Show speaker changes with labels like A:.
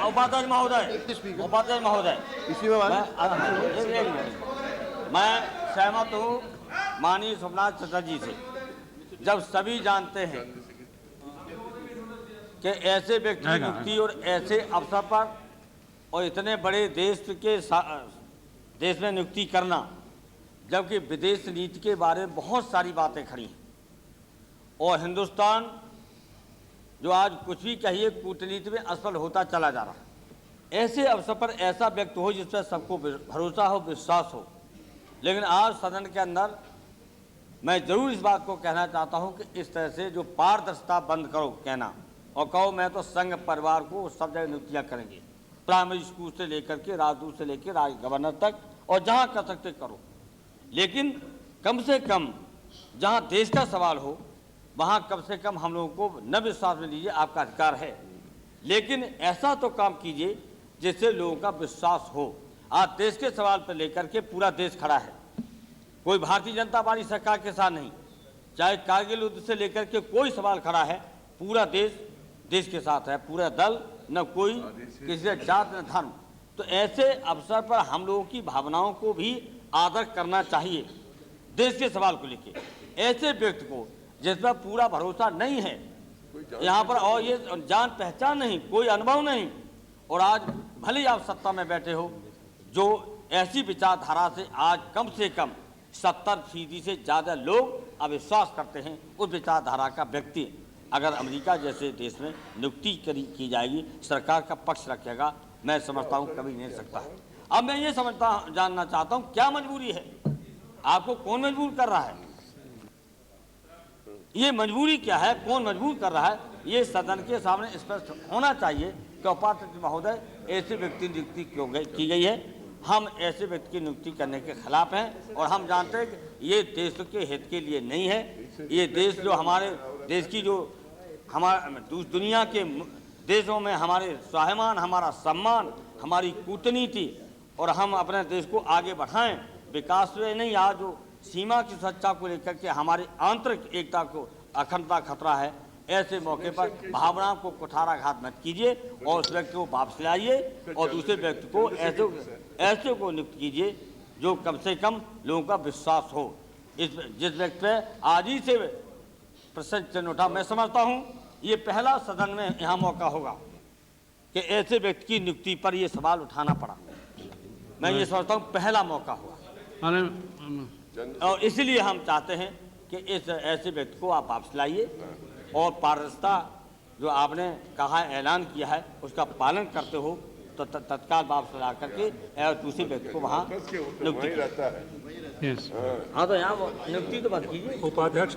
A: उपाध्यक्ष महोदय,
B: इसी में
A: मैं सहमत हूँ माननीय सोमनाथ चटर्जी से, जब सभी जानते हैं कि ऐसे व्यक्ति की नियुक्ति और ऐसे अवसर पर और इतने बड़े देश में नियुक्ति करना, जबकि विदेश नीति के बारे में बहुत सारी बातें खड़ी हैं और हिंदुस्तान जो आज कुछ भी कहिए कूटनीति में असफल होता चला जा रहा है। ऐसे अवसर पर ऐसा व्यक्ति हो जिस पर सबको भरोसा हो, विश्वास हो। लेकिन आज सदन के अंदर मैं जरूर इस बात को कहना चाहता हूं कि इस तरह से जो पारदर्शिता बंद करो कहना और कहो मैं तो संघ परिवार को सब जगह नियुक्तियां करेंगे, प्राइमरी स्कूल से लेकर के राजदूत से लेकर गवर्नर तक, और जहां कर सकते करो। लेकिन कम से कम जहां देश का सवाल हो वहां कम से कम हम लोगों को न विश्वास में लीजिए, आपका अधिकार है, लेकिन ऐसा तो काम कीजिए जिससे लोगों का विश्वास हो। आज देश के सवाल पर लेकर के पूरा देश खड़ा है, कोई भारतीय जनता पार्टी सरकार के साथ नहीं, चाहे कारगिल युद्ध से लेकर के कोई सवाल खड़ा है, पूरा देश के साथ है, पूरा दल, न कोई किसी जात न धर्म। तो ऐसे अवसर पर हम लोगों की भावनाओं को भी आदर करना चाहिए देश के सवाल को लेकर। ऐसे व्यक्ति को जिसमें पूरा भरोसा नहीं है यहाँ पर, और ये जान पहचान नहीं, कोई अनुभव नहीं, और आज भले ही आप सत्ता में बैठे हो, जो ऐसी विचारधारा से आज कम से कम 70% से ज़्यादा लोग अविश्वास करते हैं, उस विचारधारा का व्यक्ति अगर अमेरिका जैसे देश में नियुक्ति की जाएगी, सरकार का पक्ष रखेगा, मैं समझता हूँ कभी नहीं सकता है। अब मैं ये जानना चाहता हूँ क्या मजबूरी है, आपको कौन मजबूर कर रहा है, ये मजबूरी क्या है, कौन मजबूर कर रहा है, ये सदन के सामने स्पष्ट होना चाहिए कि उपाध्यक्ष महोदय ऐसे व्यक्ति नियुक्ति क्यों की गई है। हम ऐसे व्यक्ति की नियुक्ति करने के खिलाफ हैं और हम जानते हैं कि ये देश के हित के लिए नहीं है। ये देश जो हमारे देश की जो दुनिया के देशों में हमारे स्वाभिमान, हमारा सम्मान, हमारी कूटनीति और हम अपने देश को आगे बढ़ाएं, विकास में नहीं, आज जो सीमा की सुरक्षा को लेकर के हमारी आंतरिक एकता को अखंडता खतरा है। ऐसे मौके पर भावनाओं को कुठाराघात मत कीजिए और उस व्यक्ति को वापस लाइए और दूसरे व्यक्ति को ऐसे को नियुक्त कीजिए जो कम से कम लोगों का विश्वास हो। जिस व्यक्ति पे आज ही से प्रश्न चिन्ह उठा, मैं समझता हूँ ये पहला सदन में यहाँ मौका होगा कि ऐसे व्यक्ति की नियुक्ति पर ये सवाल उठाना पड़ा। मैं ये समझता हूँ पहला मौका हुआ और इसलिए हम चाहते हैं कि इस ऐसे व्यक्ति को आप वापस लाइए और पारदर्शिता जो आपने कहा ऐलान किया है उसका पालन करते हो तो तत्काल वापस ला करके और दूसरे व्यक्ति को वहाँ नियुक्ति। हाँ तो यहाँ नियुक्ति तो बात कीजिए।
C: उपाध्यक्ष